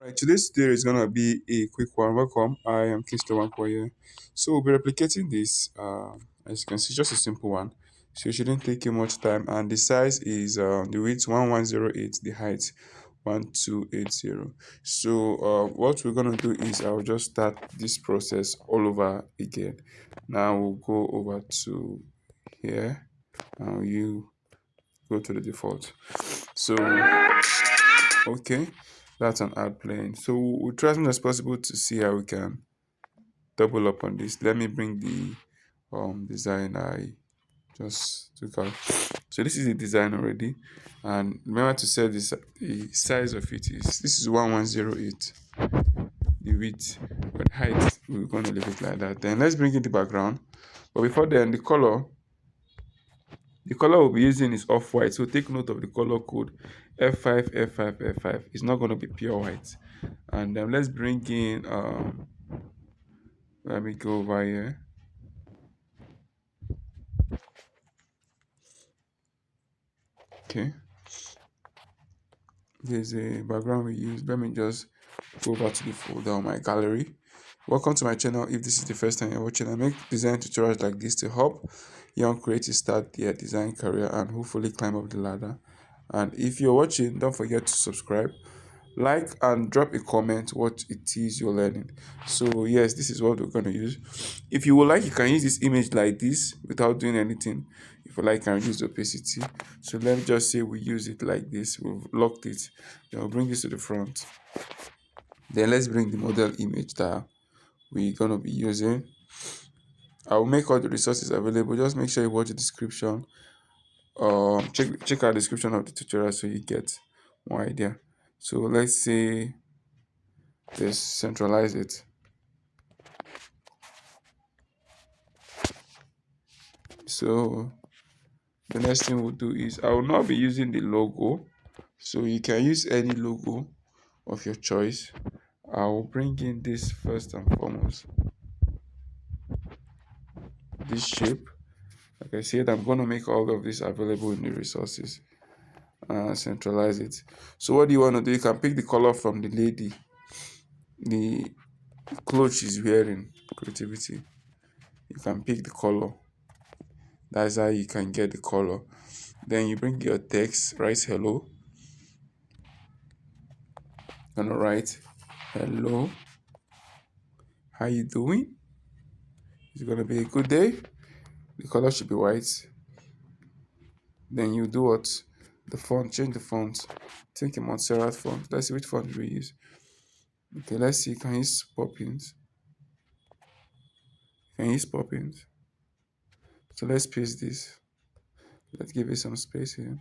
Right, today's tutorial is gonna be a quick one. Welcome, I am Kingsley here. So we'll be replicating this. As you can see, just a simple one. So it shouldn't take you much time. And the size is the width 1108, the height 1280. So what we're gonna do is I'll just start this process all over again. Now we'll go over to here, and you go to the default. So okay, that's an ad plane. So we'll try as much as possible to see how we can double up on this. Let me bring the design I just took out. So this is the design already, and remember to set this, the size of it is, this is 1108, the width, but height we're going to leave it like that. Then let's bring in the background, but before then the color we'll be using is off-white, so take note of the color code F5, F5, F5. It's not going to be pure white. And let's bring in, let me go over here. Okay, there's a background we use. Let me just go over to the folder on my gallery. Welcome to my channel. If this is the first time you're watching, I make design tutorials like this to help young creatives start their design career and hopefully climb up the ladder. And if you're watching, don't forget to subscribe, like, and drop a comment what it is you're learning. So yes, this is what we're going to use. If you would like, you can use this image like this without doing anything. If you like, you can reduce the opacity. So let me just say we use it like this. We've locked it. Then we'll bring this to the front. Then let's bring the model image that we're going to be using. I will make all the resources available. Just make sure you watch the description. Check out the description of the tutorial so you get more idea. So let's say let's centralize it. So the next thing we'll do is I will not be using the logo, so you can use any logo of your choice. I will bring in this first and foremost, this shape. Like I said, I'm going to make all of this available in the resources and centralize it. So what do you want to do? You can pick the color from the lady, the clothes she's wearing. Creativity, you can pick the color. That's how you can get the color. Then you bring your text, write hello. Gonna write hello, how you doing? It's gonna be a good day. The color should be white. Then you do what? The font, change the font. Think a Montserrat font. Let's see which font we use. Okay, let's see. Can you use Poppins? Can you use Poppins? So let's paste this. Let's give it some space here.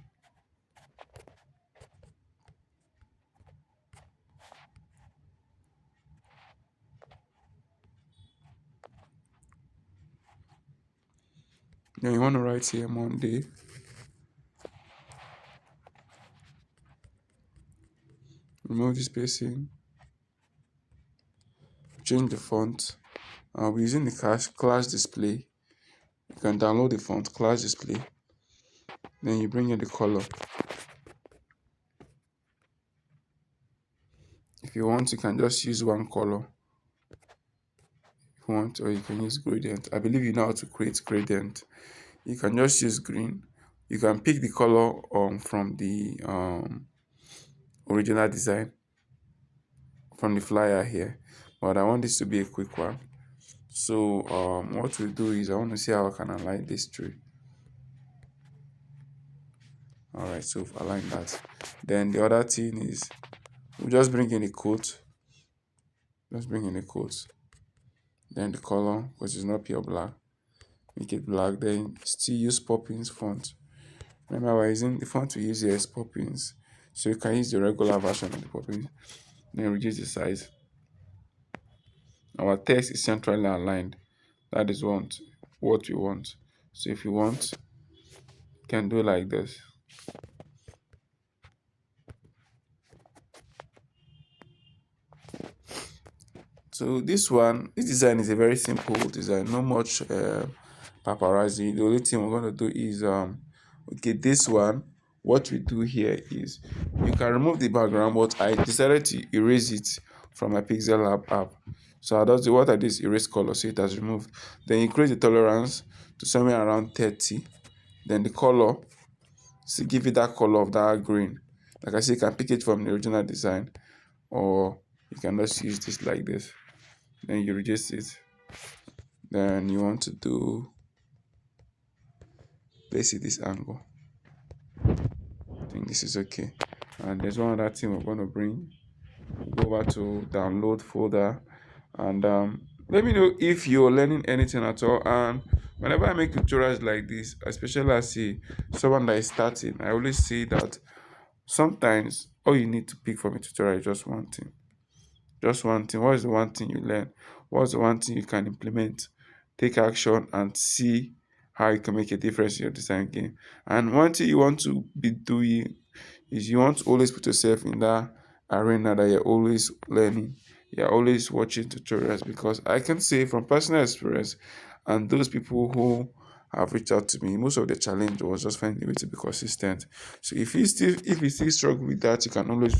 Then you want to write here Monday. Remove the spacing. Change the font. We're using the class display. You can download the font, class display. Then you bring in the color. If you want, you can just use one color. If you want, or you can use gradient. I believe you know how to create gradient. You can just use green. You can pick the color from the original design, from the flyer here. But I want this to be a quick one. So what we'll do is I want to see how I can align this tree. Alright, so we've aligned that. Then the other thing is we'll just bring in a quote. Just bring in a quote. Then the color, because it's not pure black. Make it black. Then still use Poppins font. Remember, we're using the font we use here is Poppins. So you can use the regular version of the Poppins. Then reduce the size. Our text is centrally aligned. That is what we want. So if you want, you can do like this. So this design is a very simple design. No much paparazzi. The only thing we're going to do is okay, this one what we do here is you can remove the background, but I decided to erase it from my PixelLab app. So I just do what I did is erase color, so it has removed. Then you create the tolerance to somewhere around 30. Then the color, to give it that color of that green. Like I said, you can pick it from the original design, or you can just use this like this. Then you reduce it. Then you want to do, let's see this angle. I think this is okay. And there's one other thing we're going to bring. Go over to download folder, and let me know if you're learning anything at all. And whenever I make tutorials like this, especially as someone that is starting, I always say that sometimes all you need to pick from a tutorial is just one thing. Just one thing. What is the one thing you learn? What's the one thing you can implement, take action, and see how you can make a difference in your design game? And one thing you want to be doing is you want to always put yourself in that arena that you're always learning. You're always watching tutorials, because I can say from personal experience, and those people who have reached out to me, most of the challenge was just finding a way to be consistent. So if you still struggle with that, you can always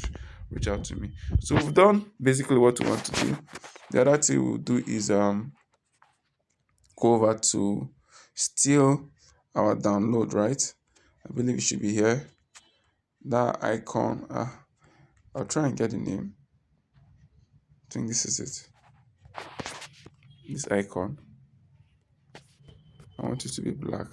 reach out to me. So we've done basically what we want to do. The other thing we'll do is go over to still our download, right? I believe it should be here. That icon, I'll try and get the name. I think this is it. This icon, I want it to be black.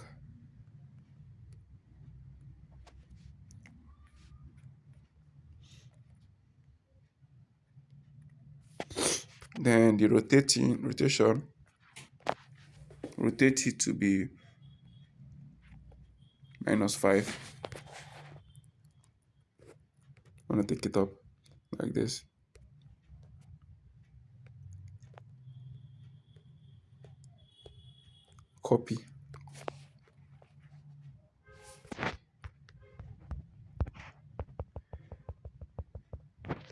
Then the rotation, rotate it to be -5. I'm gonna take it up like this. Copy.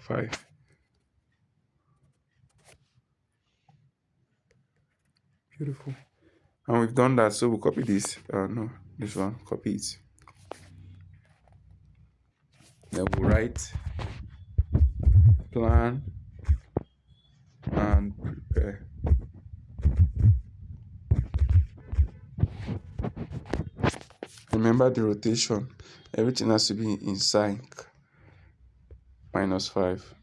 Five. Beautiful. And we've done that, so we'll copy this. No, this one. Copy it. Then we'll write plan and prepare. Remember the rotation. Everything has to be in sync. -5.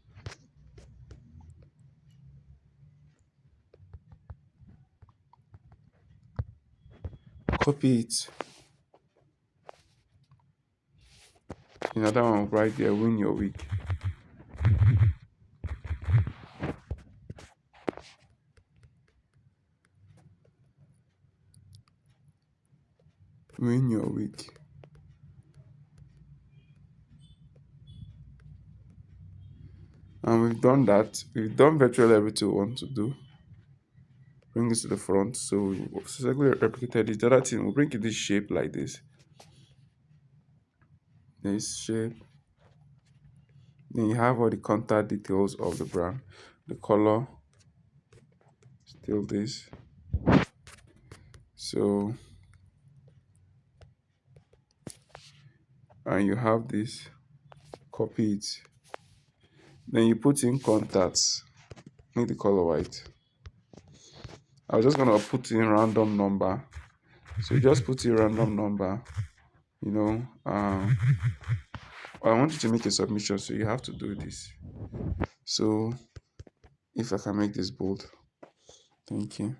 Copy it. Another one right there, win your week. Win your week. And we've done that. We've done virtually everything we want to do. Bring this to the front. So we've successfully replicated this. The other thing, we'll bring it this shape like this. This shape. Then you have all the contact details of the brand. The color, still this. So, and you have this. Copy it. Then you put in contacts. Make the color white. I was just gonna put in random number. So you just put in random number. You know, I want you to make a submission, so you have to do this. So if I can make this bold, thank you.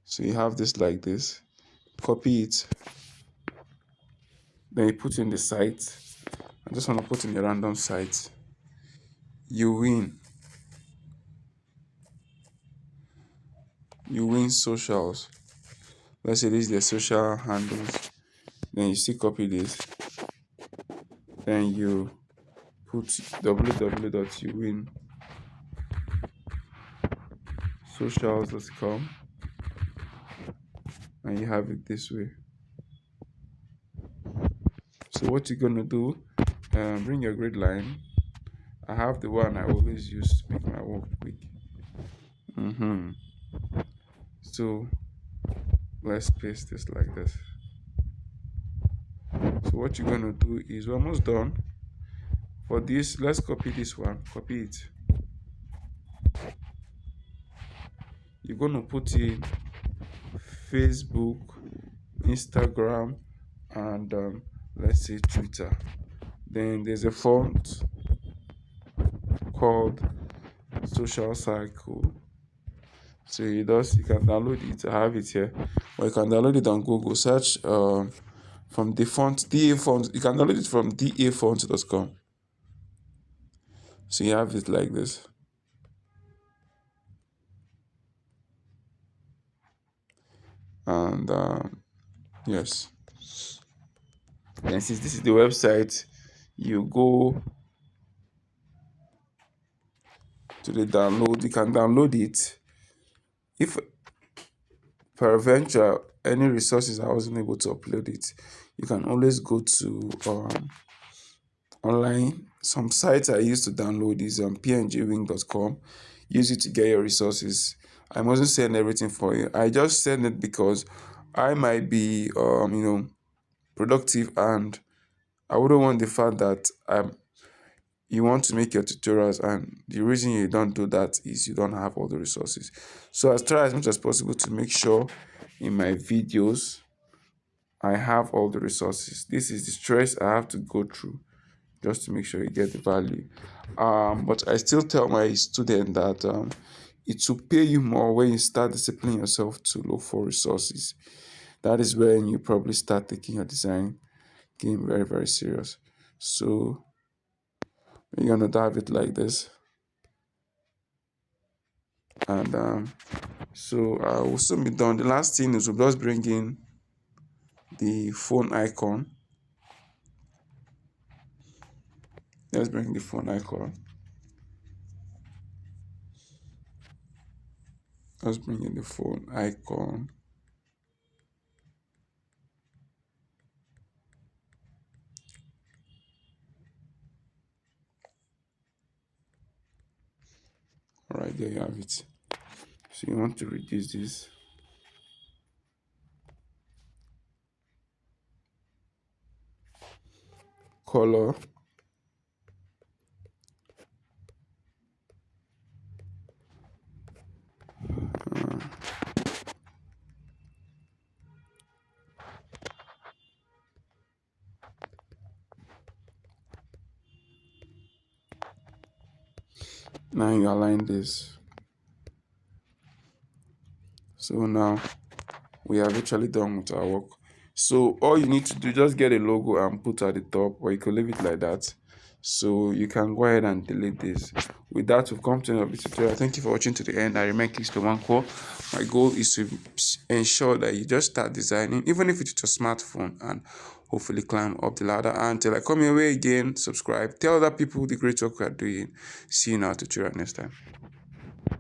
So you have this like this. Copy it. Then you put in the site. I just want to put in a random site. You win. You win socials. Let's say this is the social handles. Then you still copy this. Then you put www.youwinsocials.com, and you have it this way. So what you're gonna do, bring your grid line. I have the one I always use to make my work quick. So let's paste this like this. So what you're going to do is, we're almost done. For this, let's copy this one, copy it. You're going to put in Facebook, Instagram, and let's say Twitter. Then there's a font called Social Cycle. So you can download it. I have it here, or you can download it on Google. Search from the font DA font. You can download it from dafont.com. So you have it like this, and yes. Then since this is the website, you go to the download. You can download it. If peradventure any resources I wasn't able to upload it, you can always go to online. Some sites I used to download is pngwing.com. Use it to get your resources. I mustn't send everything for you. I just send it because I might be productive, and I wouldn't want the fact that you want to make your tutorials, and the reason you don't do that is you don't have all the resources. So I try as much as possible to make sure in my videos I have all the resources. This is the stress I have to go through just to make sure you get the value. But I still tell my student that it will pay you more when you start disciplining yourself to look for resources. That is when you probably start taking your design game very, very serious. So you're gonna dive it like this, and so we'll soon be done. The last thing is we'll just bring in the phone icon. Let's bring the phone icon. Let's bring in the phone icon. All right, there you have it. So you want to reduce this. Color. Now you align this. So now we have actually done with our work. So all you need to do, just get a logo and put at the top, or you can leave it like that. So you can go ahead and delete this. With that, we've come to the end of this tutorial. Thank you for watching to the end. I remain Kingsley. My goal is to ensure that you just start designing, even if it's your smartphone, and hopefully climb up the ladder. Until I come your way again, subscribe, tell other people the great work we are doing. See you in our tutorial next time.